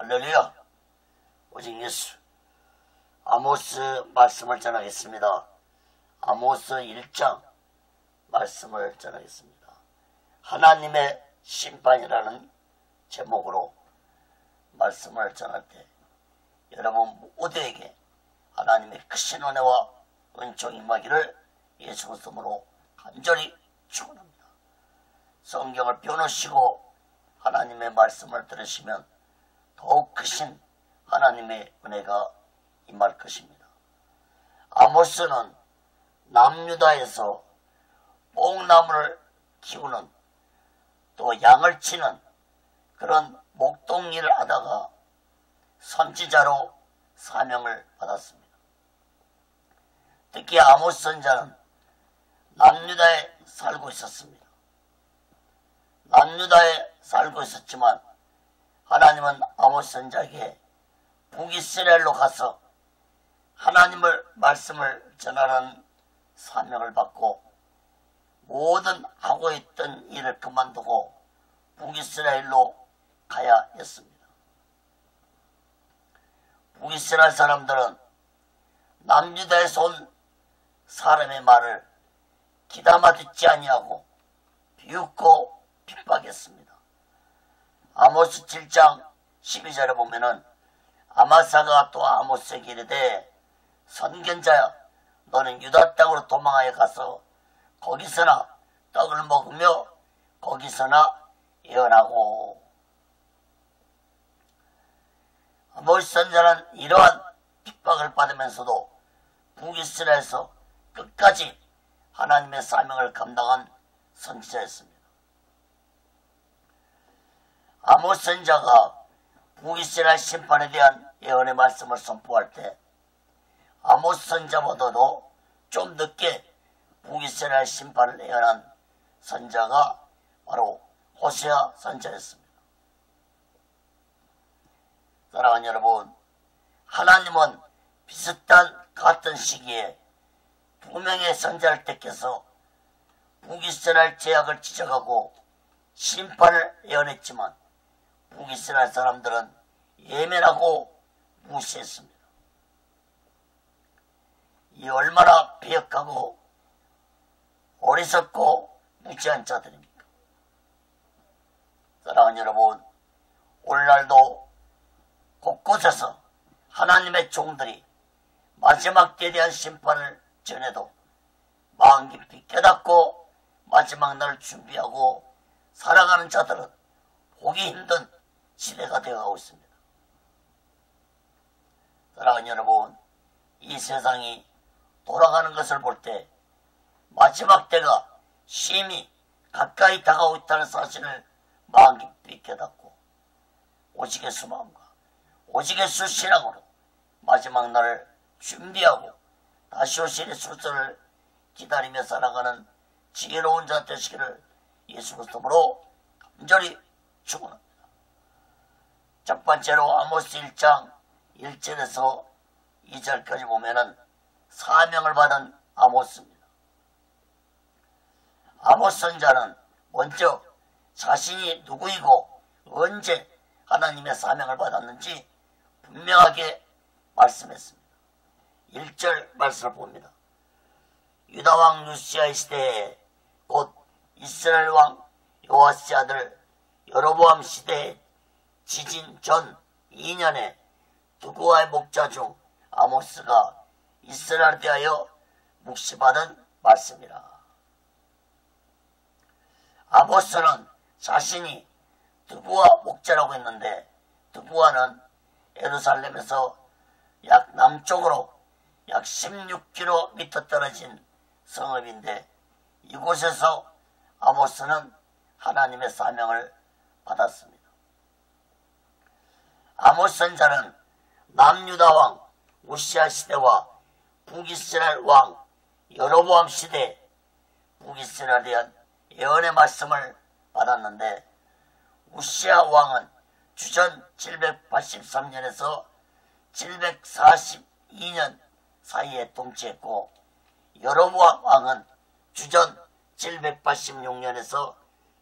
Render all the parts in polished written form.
할렐루야. 오직 예수. 아모스 말씀을 전하겠습니다. 아모스 1장 말씀을 전하겠습니다. 하나님의 심판이라는 제목으로 말씀을 전할 때 여러분 모두에게 하나님의 크신 은혜와 은총이 임하기를 예수 그리스도로 간절히 축원합니다. 성경을 펴놓으시고 하나님의 말씀을 들으시면 더욱 크신 하나님의 은혜가 임할 것입니다. 아모스는 남유다에서 뽕나무를 키우는 또 양을 치는 그런 목동일을 하다가 선지자로 사명을 받았습니다. 특히 아모스 선지자는 남유다에 살고 있었습니다. 남유다에 살고 있었지만 하나님은 아모스 선지자에게 북이스라엘로 가서 하나님의 말씀을 전하는 사명을 받고 모든 하고 있던 일을 그만두고 북이스라엘로 가야 했습니다. 북이스라엘 사람들은 남유다에서 온 사람의 말을 귀담아 듣지 아니하고 비웃고 핍박했습니다. 아모스 7장 12절에 보면은 아마사가 또 아모스에게 이르되 선견자야 너는 유다 땅으로 도망하여 가서 거기서나 떡을 먹으며 거기서나 예언하고. 아모스 선지자는 이러한 핍박을 받으면서도 북이스라엘에서 끝까지 하나님의 사명을 감당한 선지자였습니다. 아모스 선지자가 북이스라엘 심판에 대한 예언의 말씀을 선포할 때 아모스 선지자보다도 좀 늦게 북이스라엘 심판을 예언한 선지자가 바로 호세아 선지자였습니다. 사랑하는 여러분, 하나님은 비슷한 같은 시기에 두 명의 선지자를 택해서 북이스라엘 죄악을 지적하고 심판을 예언했지만 북이스라엘 사람들은 예민하고 무시했습니다. 이 얼마나 비역하고 어리석고 무지한 자들입니까? 사랑하는 여러분, 오늘날도 곳곳에서 하나님의 종들이 마지막 때에 대한 심판을 전해도 마음 깊이 깨닫고 마지막 날을 준비하고 살아가는 자들은 보기 힘든 시대가 되어가고 있습니다. 사랑하는 여러분, 이 세상이 돌아가는 것을 볼 때 마지막 때가 심히 가까이 다가오고 있다는 사실을 마음 깊이 깨닫고 오직 예수 마음과 오직 예수 신앙으로 마지막 날을 준비하고 다시 오실 예수를 기다리며 살아가는 지혜로운 자 되시기를 예수 그리스도로 간절히 축원합니다. 첫 번째로 아모스 1장 1절에서 2절까지 보면은 사명을 받은 아모스입니다. 아모스 선지자는 먼저 자신이 누구이고 언제 하나님의 사명을 받았는지 분명하게 말씀했습니다. 1절 말씀을 봅니다. 유다왕 요시야 시대에 곧 이스라엘 왕 요아스 아들 여로보암 시대에 지진 전 2년에 두고아의 목자 중 아모스가 이스라엘에 대하여 묵시받은 말씀이라. 아모스는 자신이 두고아 목자라고 했는데 두고아는 예루살렘에서 약 남쪽으로 약 16km 떨어진 성읍인데 이곳에서 아모스는 하나님의 사명을 받았습니다. 아모스 선지자는 남유다 왕 우시야 시대와 북이스라엘 왕 여로보암 시대 북이스라엘에 대한 예언의 말씀을 받았는데 우시야 왕은 주전 783년에서 742년 사이에 통치했고 여로보암 왕은 주전 786년에서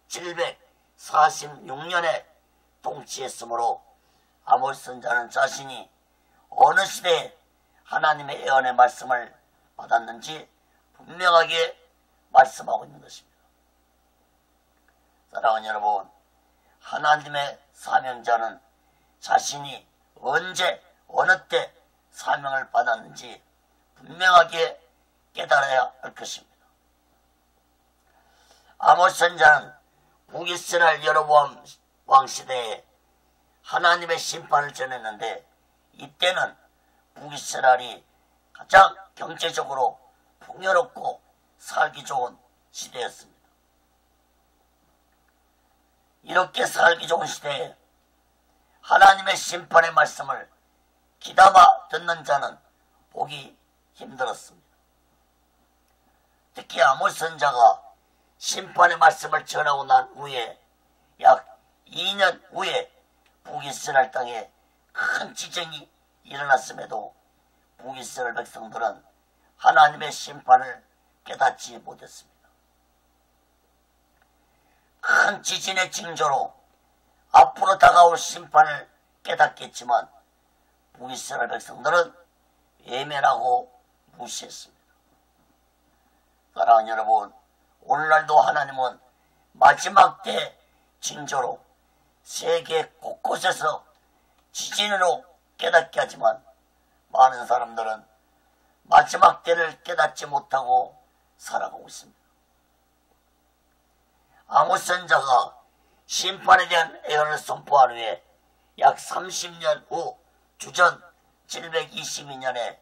746년에 통치했으므로 아모스 선지자는 자신이 어느 시대에 하나님의 예언의 말씀을 받았는지 분명하게 말씀하고 있는 것입니다. 사랑하는 여러분, 하나님의 사명자는 자신이 언제 어느 때 사명을 받았는지 분명하게 깨달아야 할 것입니다. 아모스 선지자는 북이스라엘 여로보암 왕시대에 하나님의 심판을 전했는데, 이때는 북이스라엘이 가장 경제적으로 풍요롭고 살기 좋은 시대였습니다. 이렇게 살기 좋은 시대에 하나님의 심판의 말씀을 귀담아 듣는 자는 보기 힘들었습니다. 특히 아모스 선지자가 심판의 말씀을 전하고 난 후에 약 2년 후에 북이스라엘 땅에 큰 지정이 일어났음에도 북이스라엘 백성들은 하나님의 심판을 깨닫지 못했습니다. 큰 지진의 징조로 앞으로 다가올 심판을 깨닫겠지만 북이스라엘 백성들은 외면하고 무시했습니다. 사랑하는 여러분, 오늘날도 하나님은 마지막 때 징조로 세계 곳곳에서 지진으로 깨닫게 하지만 많은 사람들은 마지막 때를 깨닫지 못하고 살아가고 있습니다. 아모스 선지자가 심판에 대한 예언을 선포한 후에 약 30년 후 주전 722년에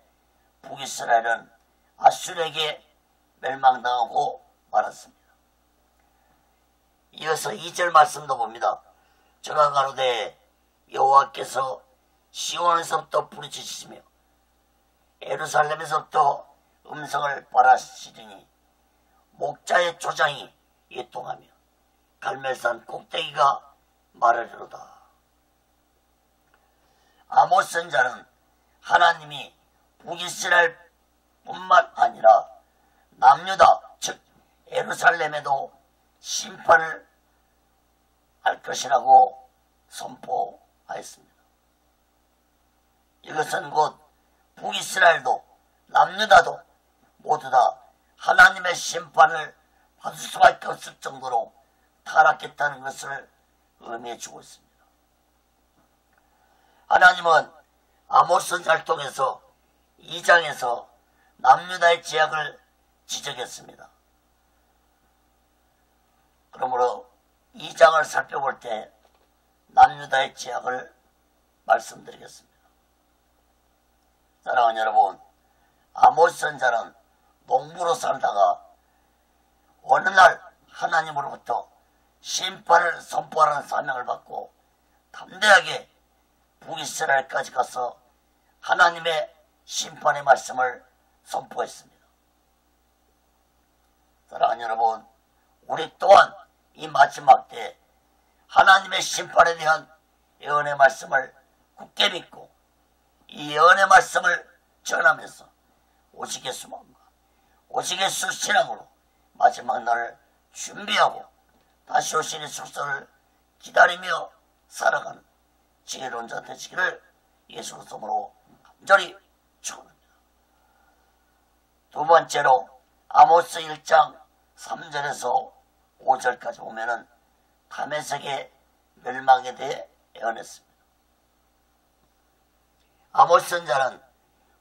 북이스라엘은 아수르에게 멸망당하고 말았습니다. 이어서 2절 말씀도 봅니다. 저가 가로되 여호와께서 시온에서부터 부르짖으시며 예루살렘에서부터 음성을 발하시리니 목자의 조장이 예통하며 갈멜산 꼭대기가 말하리로다. 아모스 선지자는 하나님이 북이스라엘 뿐만 아니라 남유다 즉 예루살렘에도 심판을 할 것이라고 선포하였습니다. 이것은 곧 북이스라엘도 남유다도 모두 다 하나님의 심판을 받을 수밖에 없을 정도로 타락했다는 것을 의미해 주고 있습니다. 하나님은 아모스 선지자를 통해서 2장에서 남유다의 죄악을 지적했습니다. 그러므로 2장을 살펴볼 때 남유다의 죄악을 말씀드리겠습니다. 사랑하는 여러분, 아모스 선지자는 농부로 살다가 어느 날 하나님으로부터 심판을 선포하라는 사명을 받고 담대하게 북이스라엘까지 가서 하나님의 심판의 말씀을 선포했습니다. 사랑하는 여러분, 우리 또한 이 마지막 때 하나님의 심판에 대한 예언의 말씀을 굳게 믿고 이 예언의 말씀을 전하면서 오직 예수 마음과 오직 예수 신앙으로 마지막 날을 준비하고 다시 오신 예수를 기다리며 살아가는 지혜로운 자 되시기를 예수 그리스도로 간절히 축원합니다. 두 번째로 아모스 1장 3절에서 5절까지 보면은 다메섹의 멸망에 대해 예언했습니다. 아모스 선지자는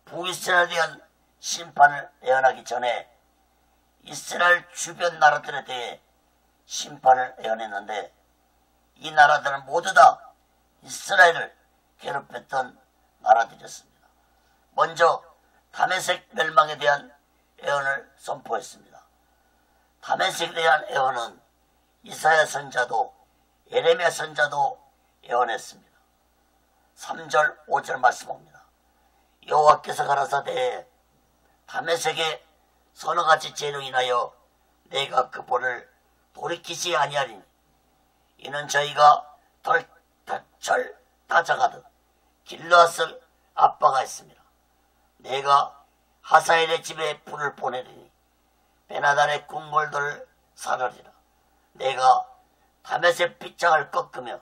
북이스라엘에 대한 심판을 예언하기 전에 이스라엘 주변 나라들에 대해 심판을 예언했는데, 이 나라들은 모두 다 이스라엘을 괴롭혔던 나라들이었습니다. 먼저 다메섹 멸망에 대한 예언을 선포했습니다. 다메섹에 대한 예언은 이사야 선지자도 예레미야 선지자도 예언했습니다. 3절 5절 말씀입니다. 여호와께서 가라사대 다메섹의 서너 가지 죄로 인하여 내가 그 볼을 돌이키지 아니하리니 이는 저희가 덜철 다져가듯 길르앗을 압박하였습니다. 내가 하사엘의 집에 불을 보내리니 베나단의 궁궐들을 사르리라. 내가 다메섹 빗장을 꺾으며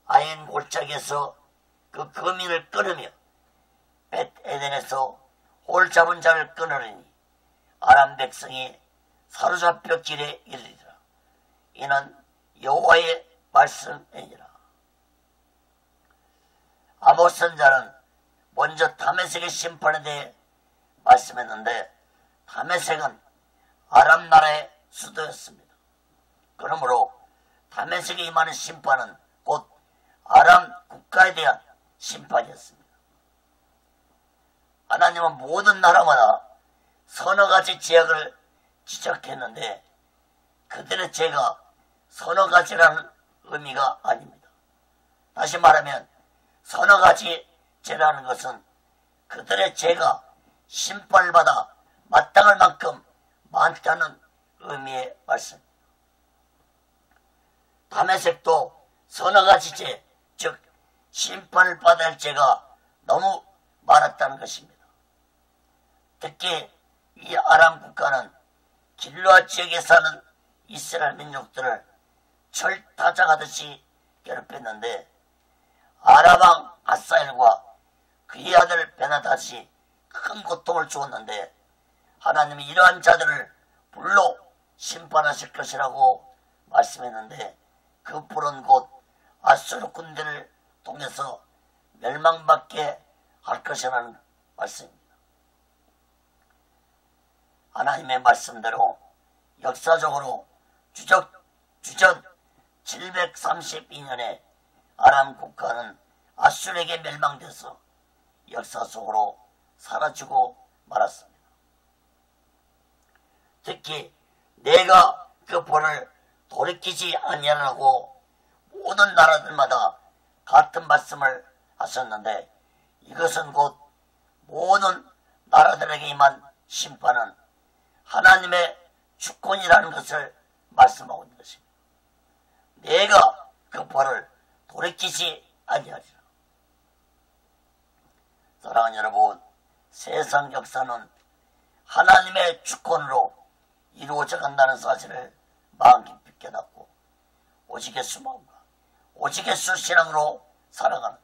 아인 골짜기에서 그 거민을 끊으며 벳에덴에서 홀 잡은 자를 끊으리니 아람 백성이 사로잡혀 길에 이르리라. 이는 여호와의 말씀이니라. 아모스 선지자는 먼저 다메섹의 심판에 대해 말씀했는데 다메섹은 아람 나라의 수도였습니다. 그러므로 다메섹에 임하는 심판은 곧 아람 국가에 대한 심판이었습니다. 하나님은 모든 나라마다 서너 가지 죄악을 지적했는데 그들의 죄가 서너 가지라는 의미가 아닙니다. 다시 말하면 서너 가지 죄라는 것은 그들의 죄가 심판을 받아 마땅할 만큼 많다는 의미의 말씀입니다. 다메섹도 서너 가지 죄, 즉 심판을 받아야 할 죄가 너무 많았다는 것입니다. 특히 이 아람 국가는 길르앗 지역에 사는 이스라엘 민족들을 철타작하듯이 괴롭혔는데 아람 왕 아사엘과 그의 아들 베나닷이 큰 고통을 주었는데 하나님이 이러한 자들을 불로 심판하실 것이라고 말씀했는데 그 불은 곧 아수르 군대를 통해서 멸망받게 할 것이라는 말씀입니다. 하나님의 말씀대로 역사적으로 주전 732년에 아람 국가는 아수르에게 멸망돼서 역사 속으로 사라지고 말았습니다. 특히 내가 그 벌을 돌이키지 아니하라고 모든 나라들마다 같은 말씀을 하셨는데 이것은 곧 모든 나라들에게 임한 심판은 하나님의 주권이라는 것을 말씀하고 있는 것입니다. 내가 그 벌을 돌이키지 아니하리라. 사랑하는 여러분, 세상 역사는 하나님의 주권으로 이루어져 간다는 사실을 마음 깊이 깨닫고 오직 예수 마음과 오직 예수 신앙으로 살아가는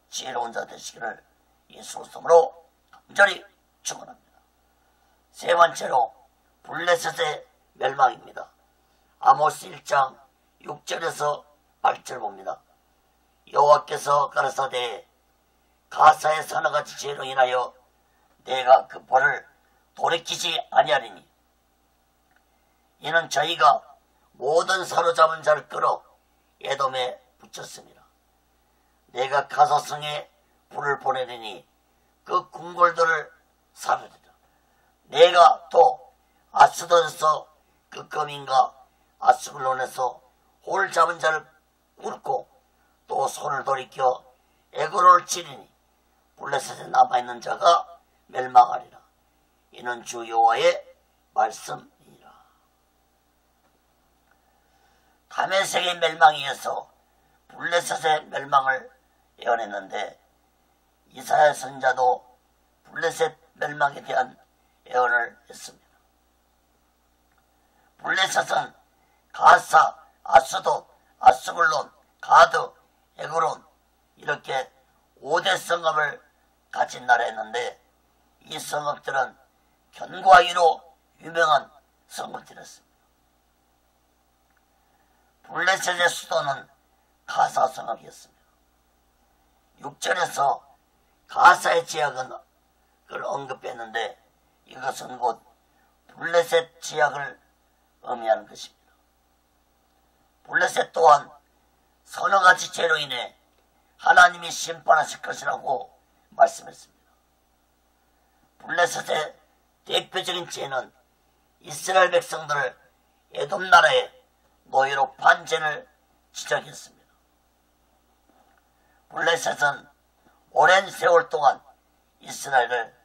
지혜로운 자 되시기를 예수 그리스도로 간절히 축원합니다. 세 번째로 블레셋의 멸망입니다. 아모스 1장 6절에서 8절 봅니다. 여호와께서 가라사대 가사의 서너 가지 죄로 인하여 내가 그 벌을 돌이키지 아니하리니 이는 저희가 모든 사로잡은 자를 끌어 에돔에 붙였습니다. 내가 가사성에 불을 보내리니 그 궁궐들을 사르리라. 내가 또 아스돗에서 그 거민과 아스글론에서 홀 잡은 자를 꿇고 또 손을 돌이켜 에그로를 치리니 블레셋에 남아있는 자가 멸망하리라. 이는 주 여호와의 말씀이니라. 다메섹의 멸망에 의해서 블레셋의 멸망을 예언했는데 이사야 선지자도 블레셋 멸망에 대한 예언을 했습니다. 블레셋은 가사, 아스돗, 아스글론, 가드, 에그론 이렇게 5대 성읍을 가진 나라였는데 이 성읍들은 견고하기로 유명한 성읍들이었습니다. 블레셋의 수도는 가사 성읍이었습니다. 6절에서 가사의 제약은 그걸 언급했는데 이것은 곧 블레셋 제약을 의미하는 것입니다. 블레셋 또한 서너 가지 죄로 인해 하나님이 심판하실 것이라고 말씀했습니다. 블레셋의 대표적인 죄는 이스라엘 백성들을 에돔 나라의 노예로 판 죄를 지적했습니다. 블레셋은 오랜 세월 동안 이스라엘을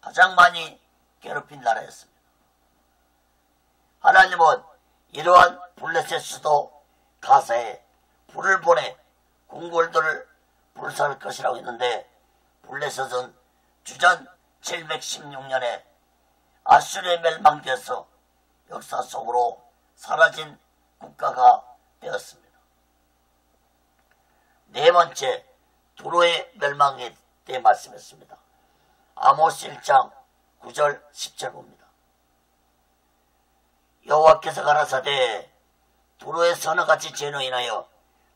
가장 많이 괴롭힌 나라였습니다. 하나님은 이러한 블레셋 수도 가사에 불을 보내 궁궐들을 불살할 것이라고 했는데 블레셋은 주전 716년에 아수르에 멸망되어서 역사 속으로 사라진 국가가 되었습니다. 네 번째, 두로의 멸망에 대해 말씀했습니다. 아모스 1장 9절 10절 봅니다. 여호와께서 가라사대 두로의 선어같이 죄로 인하여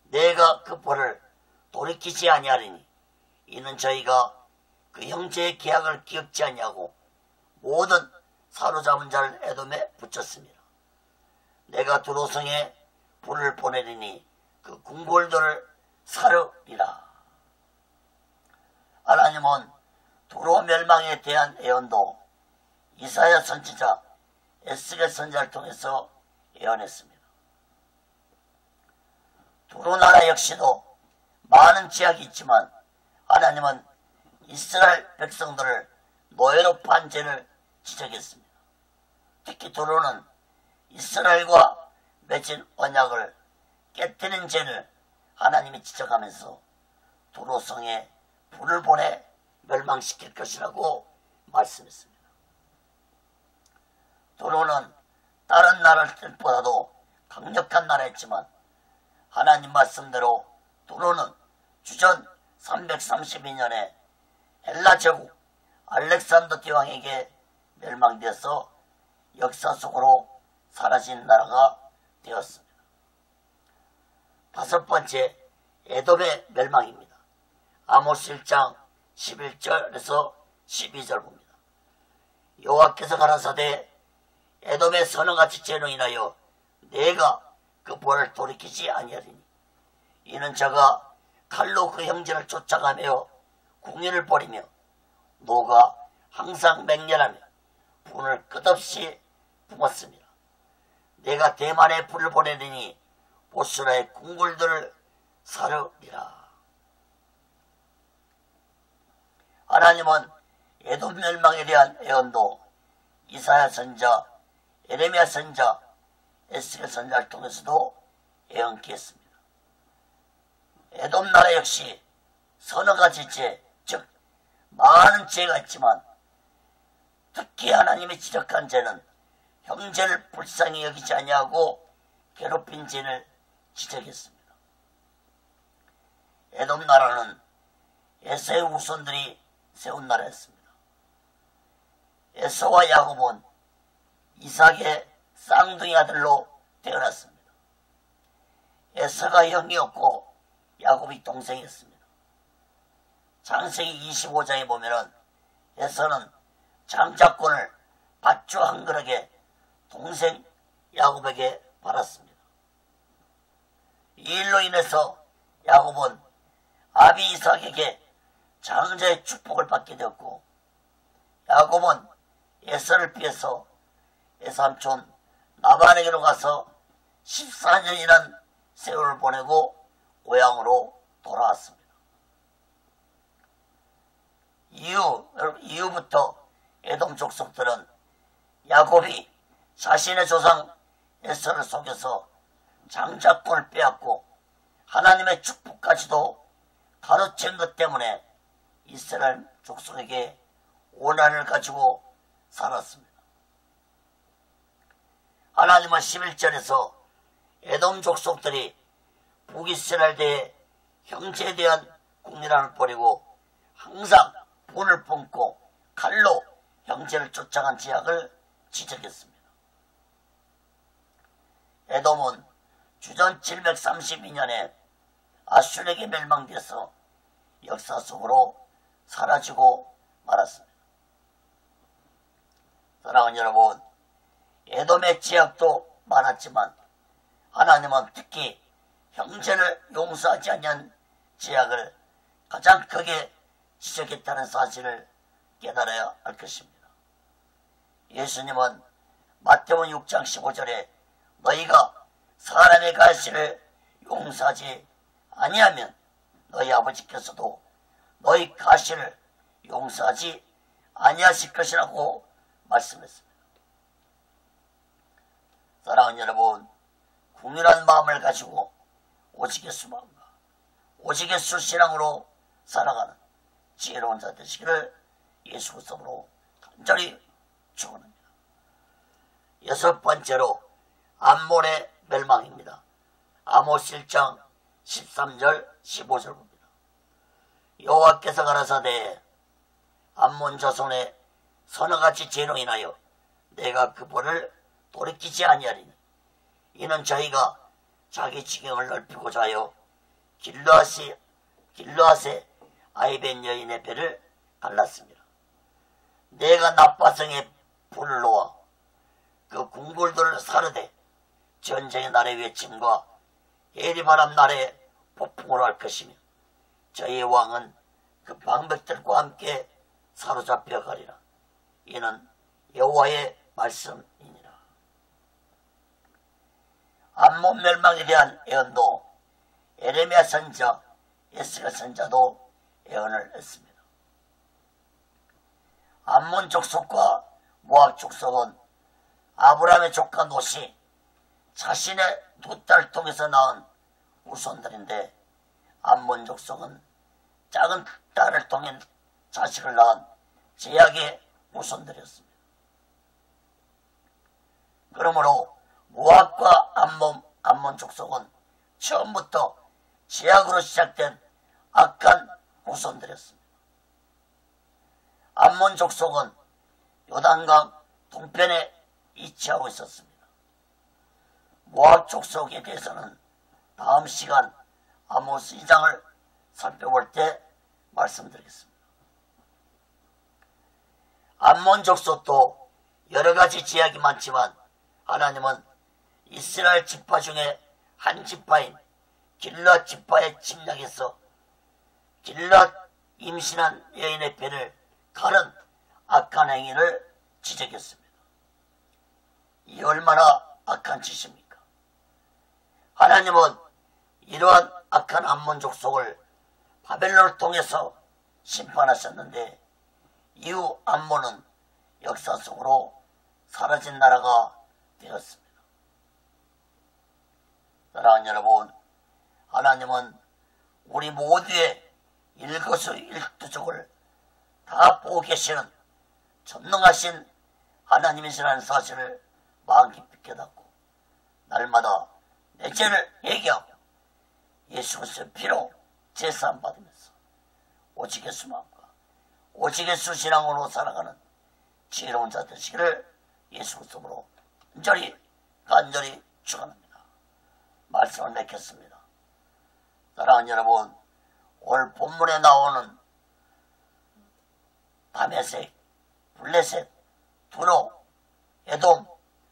내가 그 벌을 돌이키지 아니하리니 이는 저희가 그 형제의 계약을 기억지 아니하고 모든 사로잡은 자를 에돔에 붙였습니다. 내가 두로성에 불을 보내리니 그 궁궐들을 사르리라. 하나님은 두로 멸망에 대한 예언도 이사야 선지자, 에스겔 선지자를 통해서 예언했습니다. 두로 나라 역시도 많은 제약이 있지만 하나님은 이스라엘 백성들을 노예로 판 죄를 지적했습니다. 특히 두로는 이스라엘과 맺은 언약을 깨뜨린 죄를 하나님이 지적하면서 두로성에 불을 보내 멸망시킬 것이라고 말씀했습니다. 두로는 다른 나라들보다도 강력한 나라였지만 하나님 말씀대로 두로는 주전 332년에 헬라 제국 알렉산더 대왕에게 멸망되어서 역사 속으로 사라진 나라가 되었습니다. 다섯 번째, 에돔의 멸망입니다. 아모스 1장 11절에서 12절 봅니다. 여호와께서 가라사대 에돔의 선어같이 죄로 인하여 내가 그 벌을 돌이키지 아니하리니 이는 저가 칼로 그 형제를 쫓아가며 궁예를 벌이며 노가 항상 맹렬하며 분을 끝없이 뿜었습니다. 내가 대만에 불을 보내리니 보스라의 궁궐들을 사르리라. 하나님은 에돔 멸망에 대한 예언도 이사야 선지자, 에레미야 선지자, 에스겔 선지자를 통해서도 예언케 했습니다. 에돔 나라 역시 서너 가지 죄, 즉 많은 죄가 있지만 특히 하나님이 지적한 죄는 형제를 불쌍히 여기지 아니하고 괴롭힌 죄를 지적했습니다. 에돔 나라는 에서의 후손들이 세운 나라였습니다. 에서와 야곱은 이삭의 쌍둥이 아들로 태어났습니다. 에서가 형이었고 야곱이 동생이었습니다. 창세기 25장에 보면은 에서는 장자권을 밧줄 한 그릇에 동생 야곱에게 팔았습니다. 이 일로 인해서 야곱은 아비 이삭에게 장자의 축복을 받게 되었고 야곱은 에서를 피해서 외삼촌 라반에게로 가서 14년이란 세월을 보내고 고향으로 돌아왔습니다. 이후부터 에돔 족속들은 야곱이 자신의 조상 에서를 속여서 장자권을 빼앗고 하나님의 축복까지도 가로챈 것 때문에 이스라엘 족속에게 오난을 가지고 살았습니다. 하나님은 11절에서 에돔 족속들이 북이스라엘 대해 형제에 대한 국리란을 벌이고 항상 분을 뿜고 칼로 형제를 쫓아간 지약을 지적했습니다. 에돔은 주전 732년에 아슈르에게 멸망되어서 역사 속으로 사라지고 말았습니다. 사랑하는 여러분, 에돔의 지약도 많았지만 하나님은 특히 형제를 용서하지 않는 지약을 가장 크게 지적했다는 사실을 깨달아야 할 것입니다. 예수님은 마태복음 6장 15절에 너희가 사람의 가시를 용서하지 아니하면 너희 아버지께서도 너희 가시를 용서하지 아니하실 것이라고 말씀했습니다. 사랑하는 여러분, 국률한 마음을 가지고 오직 예수 마음과 오직 예수 신앙으로 살아가는 지혜로운 자 되시기를 예수 그리스도로 간절히 축원합니다. 여섯 번째로 암몬의 멸망입니다. 아모스 1장 13절 15절 봅니다. 여호와께서 가라사대 암몬 자손의 서너가지 죄로 인하여 내가 그 벌을 돌이키지 아니하리니 이는 저희가 자기 지경을 넓히고자 하여 길르앗의 아이벤 여인의 배를 갈랐습니다. 내가 나빠성에 불을 놓아 그 궁궐들을 사르되 전쟁의 날의 외침과 해리바람 날에 폭풍을 할 것이며 저희의 왕은 그 방백들과 함께 사로잡혀 가리라. 이는 여호와의 말씀이니라. 암몬 멸망에 대한 예언도 에레미야 선지자, 에스겔 선지자도 예언을 했습니다. 암몬 족속과 모압 족속은 아브라함의 조카 롯이 자신의 두 딸을 통해서 낳은 후손들인데 암몬 족속은 작은 딸을 통해 자식을 낳은 제약의 후손들이었습니다. 그러므로 모압과 암몬 족속은 처음부터 제약으로 시작된 악한 후손들이었습니다. 암몬 족속은 요단강 동편에 위치하고 있었습니다. 모압 족속에 대해서는 다음 시간 아모스 2장을 살펴볼 때 말씀드리겠습니다. 암몬 족속도 여러가지 제약이 많지만 하나님은 이스라엘 지파 중에 한 지파인 길르앗 지파의 침략에서 길르앗 임신한 여인의 배를 가른 악한 행위를 지적했습니다. 이 얼마나 악한 짓입니까? 하나님은 이러한 악한 암몬 족속을 바벨론을 통해서 심판하셨는데 이후 암몬은 역사 속으로 사라진 나라가 되었습니다. 사랑하는 여러분, 하나님은 우리 모두의 일거수일투족을 다 보고 계시는 전능하신 하나님이시라는 사실을 마음 깊이 깨닫고 날마다 내 죄를 회개하고 예수 그리스도의 피로 제사함 받으면서 오직 예수 마음과 오직 예수 신앙으로 살아가는 지혜로운 자 되시기를 예수 그리스도로 간절히 축원합니다. 말씀을 맺겠습니다. 사랑하는 여러분, 오늘 본문에 나오는 다메섹, 블레셋, 두로, 에돔,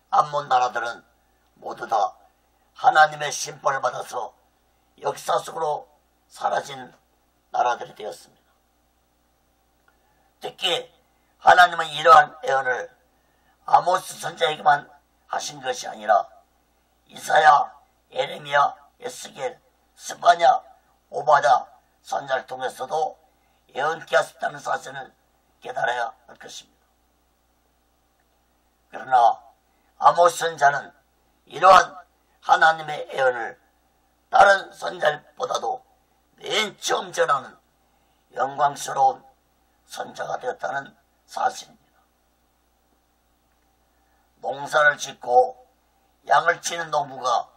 암몬 나라들은 모두 다 하나님의 심판을 받아서 역사 속으로 사라진 나라들이 되었습니다. 특히 하나님은 이러한 예언을 아모스 선지자에게만 하신 것이 아니라 이사야, 에레미야, 에스겔, 스바냐, 오바다 선지자를 통해서도 예언케 하셨다는 사실을 깨달아야 할 것입니다. 그러나 아모스 선지자는 이러한 하나님의 예언을 다른 선지자보다도 맨 처음 전하는 영광스러운 선지자가 되었다는 사실입니다. 농사를 짓고 양을 치는 농부가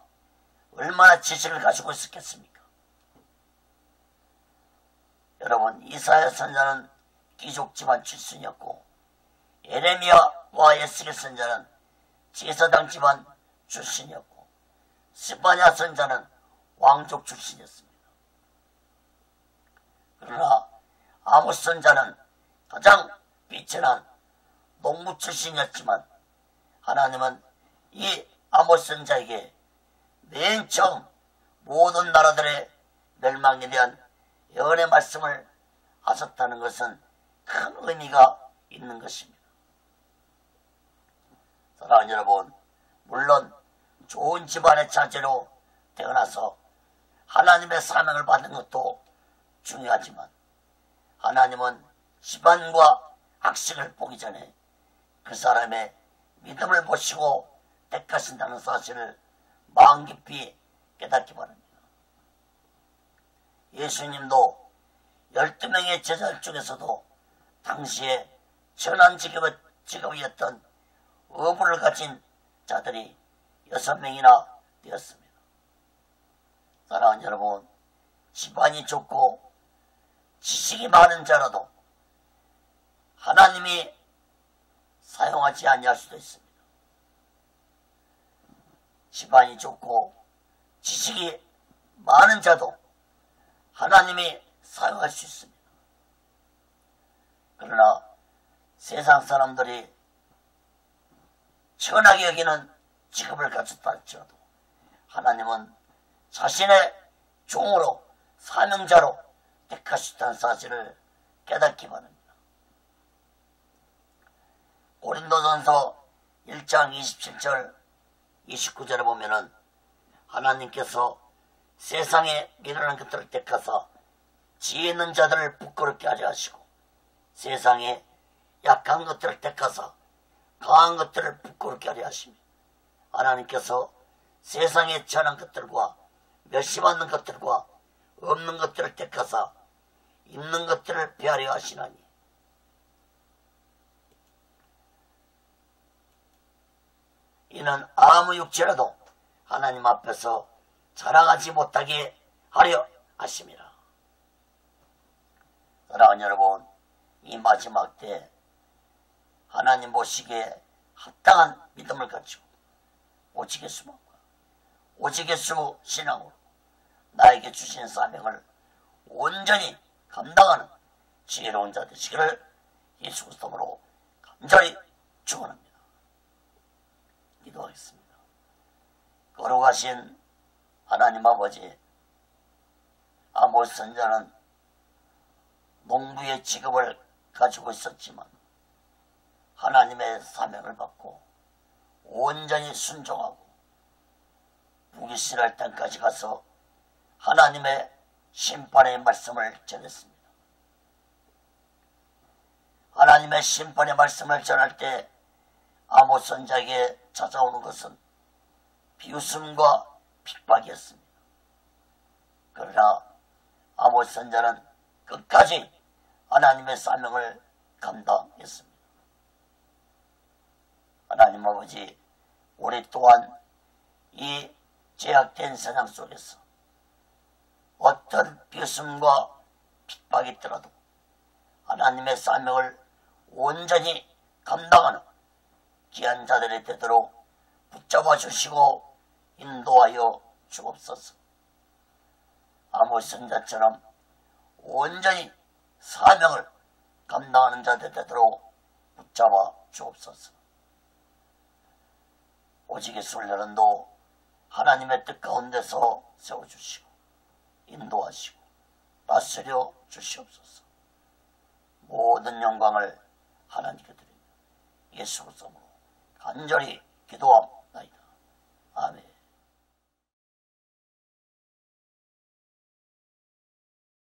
얼마나 지식을 가지고 있었겠습니까? 여러분, 이사야 선지자는 귀족 집안 출신이었고 에레미야와 에스겔 선지자는 제사장 집안 출신이었고 스바냐 선지자는 왕족 출신이었습니다. 그러나 아모스 선지자는 가장 비천한 농부 출신이었지만 하나님은 이 아모스 선지자에게 맨 처음 모든 나라들의 멸망에 대한 예언의 말씀을 하셨다는 것은 큰 의미가 있는 것입니다. 사랑하는 여러분, 물론 좋은 집안의 자제로 태어나서 하나님의 사명을 받는 것도 중요하지만 하나님은 집안과 학식을 보기 전에 그 사람의 믿음을 보시고 택하신다는 사실을 마음 깊이 깨닫기 바랍니다. 예수님도 12명의 제자들 중에서도 당시에 천한 직업이었던 어부를 가진 자들이 6명이나 되었습니다. 사랑하는 여러분, 집안이 좋고 지식이 많은 자라도 하나님이 사용하지 아니할 수도 있습니다. 집안이 좋고 지식이 많은 자도 하나님이 사용할 수 있습니다. 그러나 세상 사람들이 천하게 여기는 직업을 가졌다 할지라도 하나님은 자신의 종으로 사명자로 택하셨다는 사실을 깨닫기 바랍니다. 고린도전서 1장 27절 29절에 보면은 하나님께서 세상에 미련한 것들을 택하사 지혜 있는 자들을 부끄럽게 하려 하시고 세상에 약한 것들을 택하사 강한 것들을 부끄럽게 하려 하시며 하나님께서 세상에 천한 것들과 멸시받는 것들과 없는 것들을 택하사 있는 것들을 배하려 하시나니 이는 아무 육체라도 하나님 앞에서 자랑하지 못하게 하려 하심이라. 사랑하는 여러분, 이 마지막 때 하나님 보시기에 합당한 믿음을 가지고 오직 예수만과 오직 예수 신앙으로 나에게 주신 사명을 온전히 감당하는 지혜로운 자 되시기를 예수 그리스도로 간절히 축원합니다. 기도하겠습니다. 거룩하신 하나님 아버지, 아모스 선지자는 농부의 직업을 가지고 있었지만 하나님의 사명을 받고 온전히 순종하고 북이스라엘 땅까지 가서 하나님의 심판의 말씀을 전했습니다. 하나님의 심판의 말씀을 전할 때 아모스 선지자에게 찾아오는 것은 비웃음과 핍박이었습니다. 그러나 아모스 선지자는 끝까지 하나님의 사명을 감당했습니다. 하나님 아버지, 우리 또한 이 제약된 세상 속에서 어떤 비웃음과 핍박이 있더라도 하나님의 사명을 온전히 감당하는 귀한 자들이 되도록 붙잡아 주시고 인도하여 주옵소서. 아모스 선지자처럼 온전히 사명을 감당하는 자들 되도록 붙잡아 주옵소서. 오직 예수를 여런도 하나님의 뜻 가운데서 세워주시고 인도하시고 다스려 주시옵소서. 모든 영광을 하나님께 드립니다. 예수 그리스도로 간절히 기도합니다. 아멘.